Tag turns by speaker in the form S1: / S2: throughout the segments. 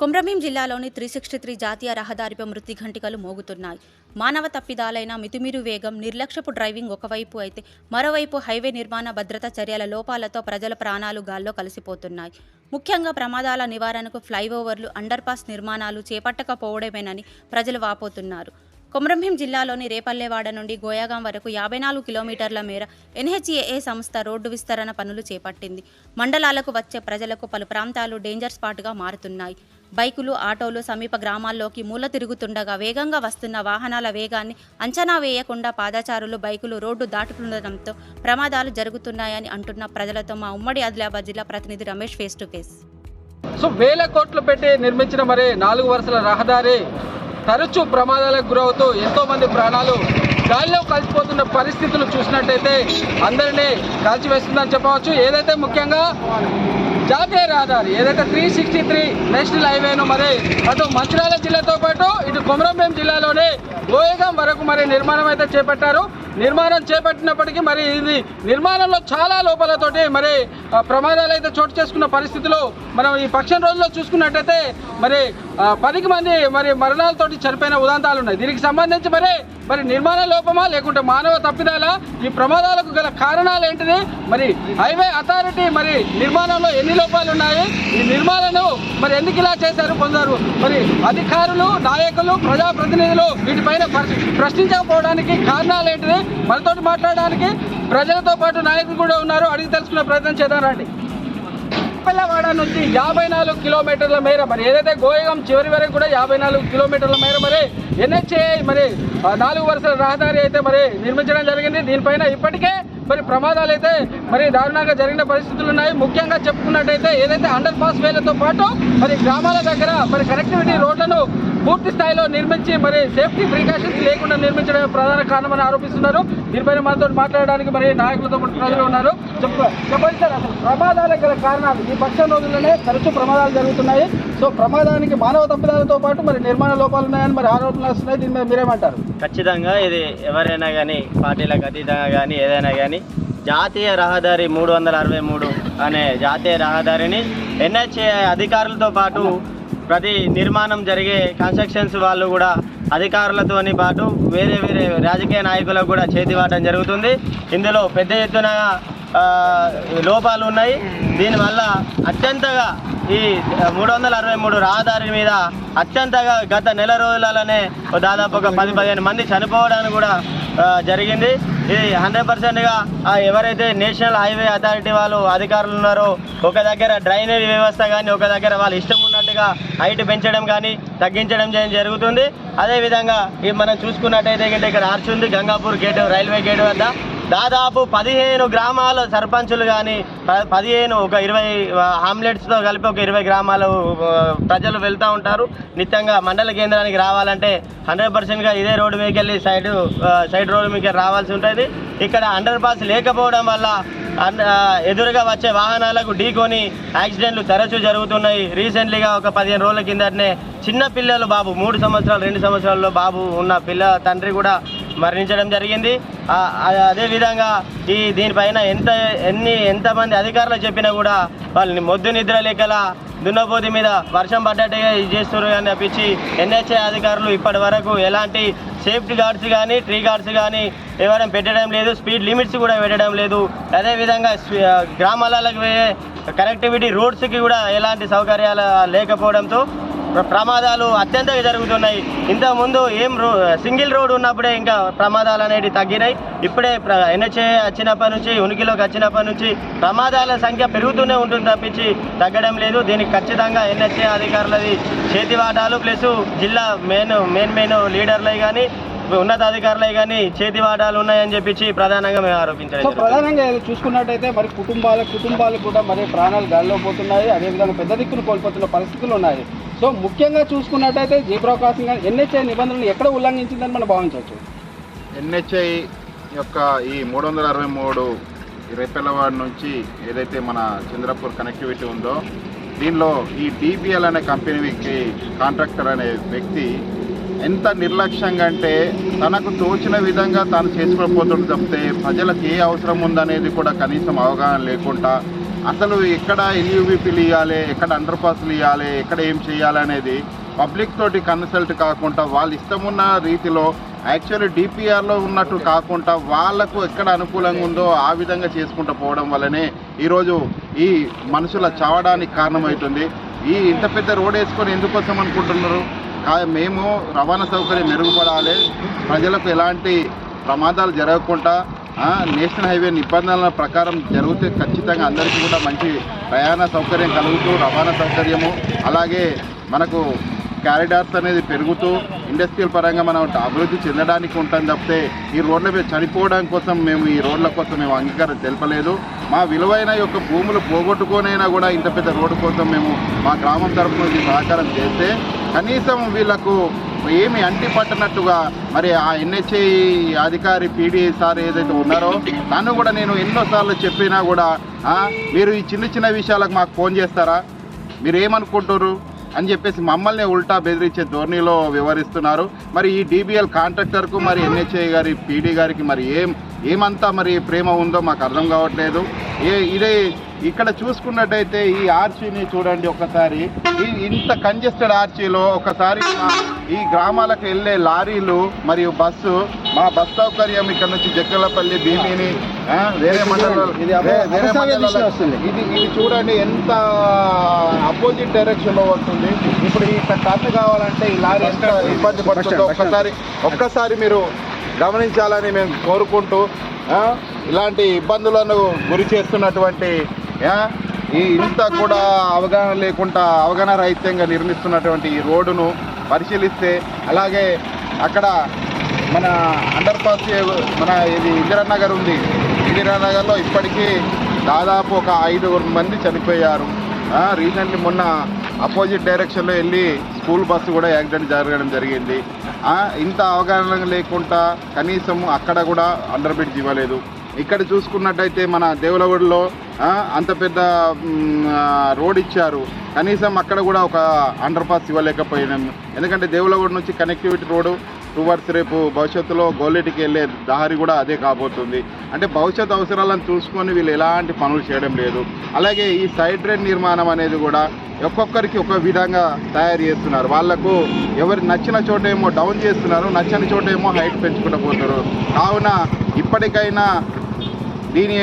S1: కొమ్రభీం జిల్లాలోని 363 జాతీయ రహదారిపై మృతి ఘంటికలు మోగుతున్నాయి. మానవ తప్పిదాలైన మితిమీరు వేగం, నిర్లక్ష్యపు డ్రైవింగ్ ఒకవైపు అయితే మరోవైపు హైవే నిర్మాణ భద్రతా చర్యల లోపాలతో ప్రజల ప్రాణాలు గాల్లో కలిసిపోతున్నాయి. ముఖ్యంగా ప్రమాదాల నివారణకు ఫ్లైఓవర్లు, అండర్పాస్ నిర్మాణాలు చేపట్టకపోవడమేనని ప్రజలు వాపోతున్నారు. కొమ్రభీం జిల్లాలోని రేపల్లెవాడ నుండి గోయాగాం వరకు 54 కిలోమీటర్ల మేర NHAA సంస్థ రోడ్డు విస్తరణ పనులు చేపట్టింది. మండలాలకు వచ్చే ప్రజలకు పలు ప్రాంతాలు డేంజర్ స్పాట్గా మారుతున్నాయి. బైకులు, ఆటోలు సమీప గ్రామాల్లోకి మూల తిరుగుతుండగా వేగంగా వస్తున్న వాహనాల వేగాన్ని అంచనా వేయకుండా పాదచారులు, బైకులు రోడ్డు దాటుతుండటంతో ప్రమాదాలు జరుగుతున్నాయని అంటున్న ప్రజలతో మా ఉమ్మడి ఆదిలాబాద్ జిల్లా ప్రతినిధి Ramesh face to face.
S2: So వేల కోట్లు పెట్టి నిర్మించిన 4 వరుసల రహదారి తరచూ ప్రమాదాలకు గురవుతూ ఎంతోమంది ప్రాణాలు గాలిలో కలిసిపోతున్న పరిస్థితులు చూసినట్టయితే అందరినీ కాల్చివేస్తుందని చెప్పవచ్చు. ఏదైతే ముఖ్యంగా జాతీయ రహదారి ఏదైతే 363 నేషనల్ హైవేను అటు మంచిర్యాల జిల్లాతో పాటు ఇటు కొమరంభీం జిల్లాలోనే గోయాగాం వరకు నిర్మాణం అయితే చేపట్టారు. నిర్మాణం చేపట్టినప్పటికీ ఇది నిర్మాణంలో చాలా లోపాలతోటి ప్రమాదాలు అయితే చోటు చేసుకున్న పరిస్థితిలో మనం ఈ పక్షం రోజుల్లో చూసుకున్నట్టయితే 10 మంది మరణాలతోటి చనిపోయిన ఉదాంతాలు ఉన్నాయి. దీనికి సంబంధించి నిర్మాణ లోపమా లేకుంటే మానవ తప్పిదాలా, ఈ ప్రమాదాలకు గల కారణాలు ఏంటిది, హైవే అథారిటీ నిర్మాణంలో ఎన్ని లోపాలు ఉన్నాయి, ఈ నిర్మాణాలను ఎందుకు ఇలా చేశారు, కొందరు అధికారులు, నాయకులు, ప్రజాప్రతినిధులు వీటిపైన ప్రశ్నించకపోవడానికి కారణాలు ఏంటిది, మనతోటి మాట్లాడడానికి ప్రజలతో పాటు నాయకులు కూడా ఉన్నారు. అడిగి తెలుసుకునే ప్రయత్నం చేద్దాం రండి. రేపల్లెవాడ నుంచి 54 కిలోమీటర్ల మేర ఏదైతే గోయాగాం చివరి వరకు కూడా 54 కిలోమీటర్ల మేర NHAA 4 వరుసల రహదారి అయితే నిర్మించడం జరిగింది. దీనిపైన ఇప్పటికే ప్రమాదాలు అయితే దారుణంగా జరిగిన పరిస్థితులు ఉన్నాయి. ముఖ్యంగా చెప్పుకున్నట్టయితే ఏదైతే అండర్ పాస్ వేలతో పాటు గ్రామాల దగ్గర కనెక్టివిటీ రోడ్లను పూర్తి స్థాయిలో నిర్మించి సేఫ్టీ ప్రికాషన్స్ లేకుండా నిర్మించడం ప్రధాన కారణమని ఆరోపిస్తున్నారు. దీనిపైన మనతో మాట్లాడడానికి నాయకులతో పాటు ప్రజలు ఉన్నారు. చెప్పండి సార్, అసలు ప్రమాదాలకు గల కారణాలు ఈ పక్షం రోజుల్లోనే తరచూ ప్రమాదాలు జరుగుతున్నాయి. సో ప్రమాదానికి మానవ తప్పిదాలతో పాటు నిర్మాణ లోపాలు ఉన్నాయని ఆరోపణలు వస్తున్నాయి. దీని మీద మీరేమంటారు?
S3: ఖచ్చితంగా ఇది ఎవరైనా కానీ పార్టీలకు అతీతంగా కానీ ఏదైనా కానీ జాతీయ రహదారి 363 అనే జాతీయ రహదారిని NHAA అధికారులతో పాటు ప్రతి నిర్మాణం జరిగే కన్స్ట్రక్షన్స్ వాళ్ళు కూడా అధికారులతోని పాటు వేరే రాజకీయ నాయకులకు కూడా చేతివాటం జరుగుతుంది. ఇందులో పెద్ద ఎత్తున లోపాలు ఉన్నాయి. దీనివల్ల అత్యంతగా ఈ 363 రహదారి మీద అత్యంతగా గత నెల రోజులలోనే దాదాపు ఒక 10-15 మంది చనిపోవడానికి కూడా జరిగింది. ఇది 100%గా ఎవరైతే నేషనల్ హైవే అథారిటీ వాళ్ళు అధికారులు ఉన్నారో ఒక దగ్గర డ్రైనేజ్ వ్యవస్థ కానీ ఒక దగ్గర వాళ్ళు ఇష్టం ఉన్నట్టుగా హైట్ పెంచడం కానీ తగ్గించడం జరుగుతుంది. అదేవిధంగా మనం చూసుకున్నట్టయితే ఇక్కడ ఆర్చ్ ఉంది, గంగాపూర్ గేట్ రైల్వే గేట్ వద్ద దాదాపు 15 గ్రామాల సర్పంచులు కానీ 15 ఒక 20 హామ్లెట్స్తో కలిపి ఒక 20 గ్రామాల ప్రజలు వెళ్తూ ఉంటారు. నిత్యంగా మండల కేంద్రానికి రావాలంటే 100%గా ఇదే రోడ్డు మీదకి వెళ్ళి సైడ్ రోడ్డు మీదకి రావాల్సి ఉంటుంది. ఇక్కడ అండర్ పాస్ లేకపోవడం వల్ల ఎదురుగా వచ్చే వాహనాలకు ఢీకొని యాక్సిడెంట్లు తరచూ జరుగుతున్నాయి. రీసెంట్లీగా ఒక 15 రోజుల కిందటనే చిన్న పిల్లలు బాబు 3 సంవత్సరాలు 2 సంవత్సరాల్లో బాబు ఉన్న తండ్రి కూడా మరణించడం జరిగింది. అదేవిధంగా దీనిపైన ఎంతమంది అధికారులు చెప్పినా కూడా వాళ్ళని మొద్దు నిద్ర లేకలా దున్నపోతి మీద వర్షం పడ్డట్టుగా ఇది చేస్తున్నారు అని తప్పించి NHAA అధికారులు ఇప్పటి వరకు ఎలాంటి సేఫ్టీ గార్డ్స్ కానీ ట్రీ గార్డ్స్ కానీ ఎవరైనా పెట్టడం లేదు, స్పీడ్ లిమిట్స్ కూడా పెట్టడం లేదు. అదేవిధంగా గ్రామాలకు కనెక్టివిటీ రోడ్స్కి కూడా ఎలాంటి సౌకర్యాలు లేకపోవడంతో ప్రమాదాలు అత్యంతగా జరుగుతున్నాయి. ఇంతకుముందు సింగిల్ రోడ్ ఉన్నప్పుడే ఇంకా ప్రమాదాలు అనేవి తగ్గినాయి. ఇప్పుడే NHAA వచ్చినప్పటి నుంచి ఉనికిలోకి వచ్చినప్పటి నుంచి ప్రమాదాల సంఖ్య పెరుగుతూనే ఉంటుంది తప్పించి తగ్గడం లేదు. దీనికి ఖచ్చితంగా NHAA అధికారులది చేతివాటాలు ప్లస్ జిల్లా మెయిన్ లీడర్లే కానీ ఉన్నతాధికారులే కానీ చేతివాటాలు ఉన్నాయని చెప్పి ప్రధానంగా మేము ఆరోపించారు.
S2: ప్రధానంగా చూసుకున్నట్టయితే కుటుంబాలకు కూడా ప్రాణాలు గాల్లో పోతున్నాయి. అదేవిధంగా పెద్ద దిక్కును కోల్పోతున్న పరిస్థితులు ఉన్నాయి. సో ముఖ్యంగా చూసుకున్నట్టయితే జీబ్రా క్రాసింగ్ NHAA నిబంధనలు ఎక్కడ ఉల్లంఘించిందని మనం భావించవచ్చు.
S4: NHAA యొక్క ఈ 363 రేపల్లెవాడ నుంచి ఏదైతే మన చంద్రపూర్ కనెక్టివిటీ ఉందో దీనిలో ఈ DBL అనే కంపెనీకి కాంట్రాక్టర్ అనే వ్యక్తి ఎంత నిర్లక్ష్యంగా అంటే తనకు తోచిన విధంగా తాను చేసుకోకపోతుంటే తప్పితే ప్రజలకు ఏ అవసరం ఉందనేది కూడా కనీసం అవగాహన లేకుండా అసలు ఎక్కడ ఎల్యూబీపీలు ఇవ్వాలి, ఎక్కడ అండర్ పాస్లు ఇవ్వాలి, ఎక్కడ ఏం చేయాలి అనేది పబ్లిక్ తోటి కన్సల్ట్ కాకుండా వాళ్ళు ఇష్టమున్న రీతిలో యాక్చువల్లీ డిపిఆర్లో ఉన్నట్టు కాకుండా వాళ్లకు ఎక్కడ అనుకూలంగా ఉందో ఆ విధంగా చేసుకుంటూ పోవడం వల్లనే ఈరోజు ఈ మనుషుల చావడానికి కారణమవుతుంది. ఈ ఇంత పెద్ద రోడ్ వేసుకొని ఎందుకోసం అనుకుంటున్నారు? మేము రవాణా సౌకర్యం మెరుగుపడాలి, ప్రజలకు ఎలాంటి ప్రమాదాలు జరగకుండా నేషనల్ హైవే నిబంధనల ప్రకారం జరిగితే ఖచ్చితంగా అందరికీ కూడా మంచి ప్రయాణ సౌకర్యం కలుగుతూ రవాణా సౌకర్యము, అలాగే మనకు క్యారిడార్స్ అనేది పెరుగుతూ ఇండస్ట్రియల్ పరంగా మనం అభివృద్ధి చెందడానికి ఉంటుంది తప్పితే ఈ రోడ్ల మీద చనిపోవడం కోసం మేము ఈ రోడ్ల కోసం మేము అంగీకారం తెలపలేదు. మా విలువైన యొక్క భూములు పోగొట్టుకోనైనా కూడా ఇంత పెద్ద రోడ్డు కోసం మేము మా గ్రామం తరఫు నుంచి సహకారం చేస్తే కనీసం వీళ్లకు ఏమి అంటి పట్టనట్టుగా మరి ఆ ఎన్హెచ్ఐ అధికారి పీడీ సార్ ఏదైతే ఉన్నారో నన్ను కూడా నేను ఎన్నోసార్లు చెప్పినా కూడా మీరు ఈ చిన్న చిన్న విషయాలకు మాకు ఫోన్ చేస్తారా, మీరు ఏమనుకుంటారు అని చెప్పేసి మమ్మల్ని ఉల్టా బెదిరించే ధోరణిలో వ్యవహరిస్తున్నారు. మరి ఈ డిబిఎల్ కాంట్రాక్టర్కు మరి ఎన్హెచ్ఐ గారి పీడీ గారికి మరి ఏమంతా మరి ప్రేమ ఉందో మాకు అర్థం కావట్లేదు. ఇదే ఇక్కడ చూసుకున్నట్టయితే ఈ ఆర్చీని చూడండి ఒకసారి, ఇంత కంజెస్టెడ్ ఆర్చీలో ఒకసారి ఈ గ్రామాలకు వెళ్ళే లారీలు మరియు బస్సు, మా బస్ సౌకర్యం ఇక్కడ నుంచి జక్కలపల్లి భీమిని వేరే మండలాలు ఇది చూడండి ఎంత అపోజిట్ డైరెక్షన్ లో వస్తుంది. ఇప్పుడు ఇక్కడ టర్న్ కావాలంటే ఈ లారీ ఎంత ఇబ్బంది పడుతుందో ఒక్కసారి మీరు గమనించాలని మేము కోరుకుంటూ ఇలాంటి ఇబ్బందులను గురి చేస్తున్నటువంటి ఇంత కూడా అవగాహన లేకుండా అవగాహన రహితంగా నిర్మిస్తున్నటువంటి ఈ రోడ్డును పరిశీలిస్తే, అలాగే అక్కడ మన అండర్ పాస్ మన ఇది ఇందిరానగర్ ఉంది, ఇందిరానగర్లో ఇప్పటికీ దాదాపు ఒక 5 మంది చనిపోయారు. రీసెంట్లీ మొన్న అపోజిట్ డైరెక్షన్లో వెళ్ళి స్కూల్ బస్సు కూడా యాక్సిడెంట్ జరగడం జరిగింది. ఇంత అవగాహన లేకుండా కనీసం అక్కడ కూడా అండర్ బ్రిడ్జ్ ఇవ్వలేదు. ఇక్కడ చూసుకున్నట్టయితే మన దేవులగూడలో అంత పెద్ద రోడ్ ఇచ్చారు, కనీసం అక్కడ కూడా ఒక అండర్ పాస్ ఇవ్వలేకపోయినాము. ఎందుకంటే దేవులగూడ నుంచి కనెక్టివిటీ రోడ్డు టువర్డ్స్ రేపు భవిష్యత్తులో గోల్లెటికి వెళ్ళే దారి కూడా అదే కాబోతుంది. అంటే భవిష్యత్ అవసరాలను చూసుకొని వీళ్ళు ఎలాంటి పనులు చేయడం లేదు. అలాగే ఈ సైడ్ డ్రైన్ నిర్మాణం అనేది కూడా ఒక్కొక్కరికి ఒక విధంగా తయారు చేస్తున్నారు. వాళ్లకు ఎవరు నచ్చిన చోటేమో డౌన్ చేస్తున్నారు, నచ్చని చోటేమో హైట్ పెంచుకుంటూ పోతారు. కావున ఇప్పటికైనా దీని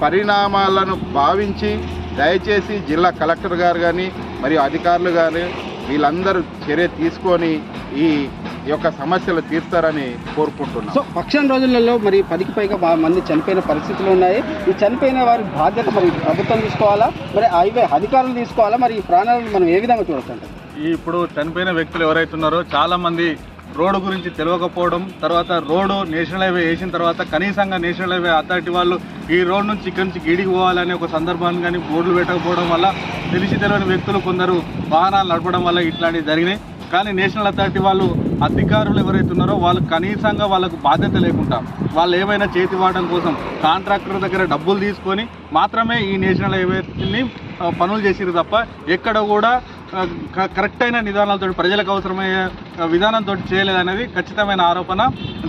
S4: పరిణామాలను భావించి దయచేసి జిల్లా కలెక్టర్ గారు కానీ మరియు అధికారులు కానీ వీళ్ళందరూ చర్య తీసుకొని ఈ యొక్క సమస్యలు తీర్స్తారని కోరుకుంటున్నాం.
S2: సో పక్షం రోజులలో మరి 10కి పైగా మంది చనిపోయిన పరిస్థితులు ఉన్నాయి. ఈ చనిపోయిన వారి బాధ్యత మరి ప్రభుత్వం తీసుకోవాలా, మరి హైవే అధికారులు తీసుకోవాలా, మరి ఈ ప్రాణాలను మనం ఏ విధంగా చూడొచ్చు?
S5: ఇప్పుడు చనిపోయిన వ్యక్తులు ఎవరైతున్నారో చాలామంది రోడ్డు గురించి తెలియకపోవడం, తర్వాత రోడ్డు నేషనల్ హైవే వేసిన తర్వాత కనీసంగా నేషనల్ హైవే అథారిటీ వాళ్ళు ఈ రోడ్ నుంచి ఇక్కడి నుంచి గీడికి పోవాలనే ఒక సందర్భాన్ని కానీ బోర్డులు పెట్టకపోవడం వల్ల తెలియని వ్యక్తులు కొందరు వాహనాలు నడపడం వల్ల ఇట్లాంటివి జరిగినాయి. కానీ నేషనల్ అథారిటీ వాళ్ళు అధికారులు ఎవరైతే ఉన్నారో వాళ్ళు కనీసంగా వాళ్ళకు బాధ్యత లేకుండా వాళ్ళు ఏమైనా చేతి వాడడం కోసం కాంట్రాక్టర్ దగ్గర డబ్బులు తీసుకొని మాత్రమే ఈ నేషనల్ హైవేని పనులు చేసిరు తప్ప ఎక్కడ కూడా కరెక్ట్ అయిన విధానాలతో ప్రజలకు అవసరమయ్యే విధానంతో చేయలేదనేది ఖచ్చితమైన ఆరోపణ.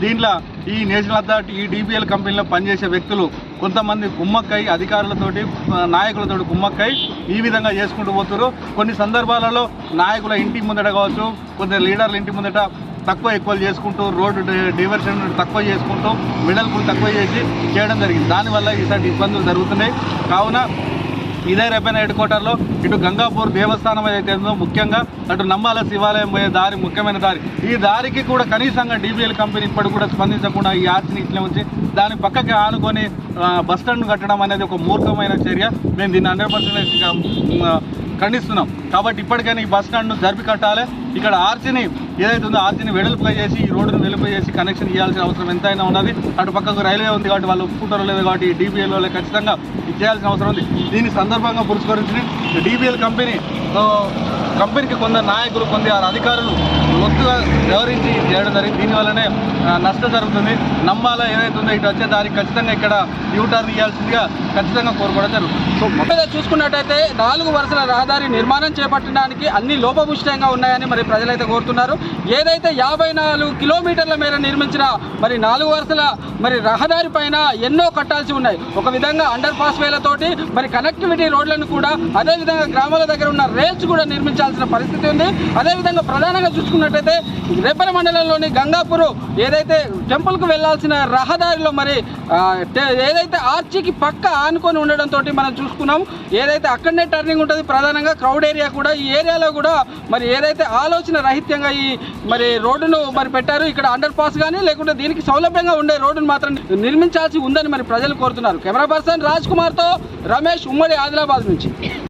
S5: దీంట్లో ఈ నేషనల్ అథారిటీ ఈ డిబిఎల్ కంపెనీలో పనిచేసే వ్యక్తులు కొంతమంది కుమ్మక్కై అధికారులతోటి నాయకులతోటి కుమ్మక్కై ఈ విధంగా చేసుకుంటూ పోతారు. కొన్ని సందర్భాలలో నాయకుల ఇంటి ముందట కావచ్చు, కొందరు లీడర్ల ఇంటి ముందట తక్కువ ఎక్కువ చేసుకుంటూ రోడ్డు డైవర్షన్ తక్కువ చేసుకుంటూ మిడల్పులు తక్కువ చేసి చేయడం జరిగింది. దానివల్ల ఇలాంటి ఇబ్బందులు జరుగుతున్నాయి. కావున ఇదే రేపైన హెడ్ క్వార్టర్లో ఇటు గంగాపూర్ దేవస్థానం ఏదైతే ఉందో ముఖ్యంగా అటు నంబాల శివాలయం పోయే దారి ముఖ్యమైన దారి, ఈ దారికి కూడా కనీసంగా డిబిఎల్ కంపెనీ ఇప్పటికి కూడా స్పందించకుండా ఈ ఆర్చిని ఇట్లే ఉంచి దాని పక్కకి ఆనుకొని బస్టాండ్ కట్టడం అనేది ఒక మూర్ఖమైన చర్య. మేము దీన్ని 100% ఖండిస్తున్నాం. కాబట్టి ఇప్పటికైనా ఈ బస్టాండ్ను జరిపి కట్టాలి. ఇక్కడ ఆర్చిని ఏదైతే ఉందో ఆర్చిని వెడల్పుగా చేసి ఈ రోడ్డును వెలుపు చేసి కనెక్షన్ ఇవ్వాల్సిన అవసరం ఎంతైనా ఉన్నది. అటు పక్కకు రైల్వే ఉంది కాబట్టి వాళ్ళు ఒప్పుకుంటారో లేదు కాబట్టి ఈ డిబిఎల్ వాళ్ళు ఖచ్చితంగా ఇది చేయాల్సిన అవసరం ఉంది. దీని సందర్భంగా పురస్కరించి డిబిఎల్ కంపెనీకి కొందరు నాయకులు కొందరు అధికారులు లొత్తుగా వ్యవహరించి చేయడం జరిగింది. దీనివల్లనే నష్టం జరుగుతుంది. నమ్మాల ఏదైతే ఉందో ఇటు వచ్చే దారికి ఖచ్చితంగా ఇక్కడ యూటర్న్ ఇవ్వాల్సిందిగా ఖచ్చితంగా కోరుకోవడం జరుగుతుంది.
S2: సో మొదట చూసుకున్నట్టయితే 4 వరుసల రహదారి నిర్మాణం చేపట్టడానికి అన్ని లోపభూయిష్టంగా ఉన్నాయని మరి ప్రజలైతే కోరుతున్నారు. ఏదైతే 54 కిలోమీటర్ల మేర నిర్మించిన మరి 4 వరుసల మరి రహదారి పైన ఎన్నో కట్టాల్సి ఉన్నాయి. ఒక విధంగా అండర్ పాస్ వేలతోటి మరి కనెక్టివిటీ రోడ్లను కూడా, అదేవిధంగా గ్రామాల దగ్గర ఉన్న రేల్స్ కూడా నిర్మించాల్సిన పరిస్థితి ఉంది. అదేవిధంగా ప్రధానంగా చూసుకున్నట్టయితే రేపల మండలంలోని గంగాపూర్ ఏదైతే టెంపుల్కు వెళ్లాల్సిన రహదారిలో మరి ఏదైతే ఆర్చికి పక్క ఆనుకొని ఉండడంతో మనం చూసుకున్నాం. ఏదైతే అక్కడనే టర్నింగ్ ఉంటుంది, ప్రధానంగా క్రౌడ్ ఏరియా కూడా. ఈ ఏరియాలో కూడా మరి ఏదైతే ఆలోచన రహిత్యంగా ఈ మరి రోడ్డును మరి పెట్టారు. ఇక్కడ అండర్ పాస్ కానీ లేకుంటే దీనికి సౌలభ్యంగా ఉండే రోడ్డును మాత్రం నిర్మించాల్సి ఉందని మరి ప్రజలు కోరుతున్నారు. కెమెరా పర్సన్ రాజ్ కుమార్తో రమేష్, ఉమ్మడి ఆదిలాబాద్ నుంచి.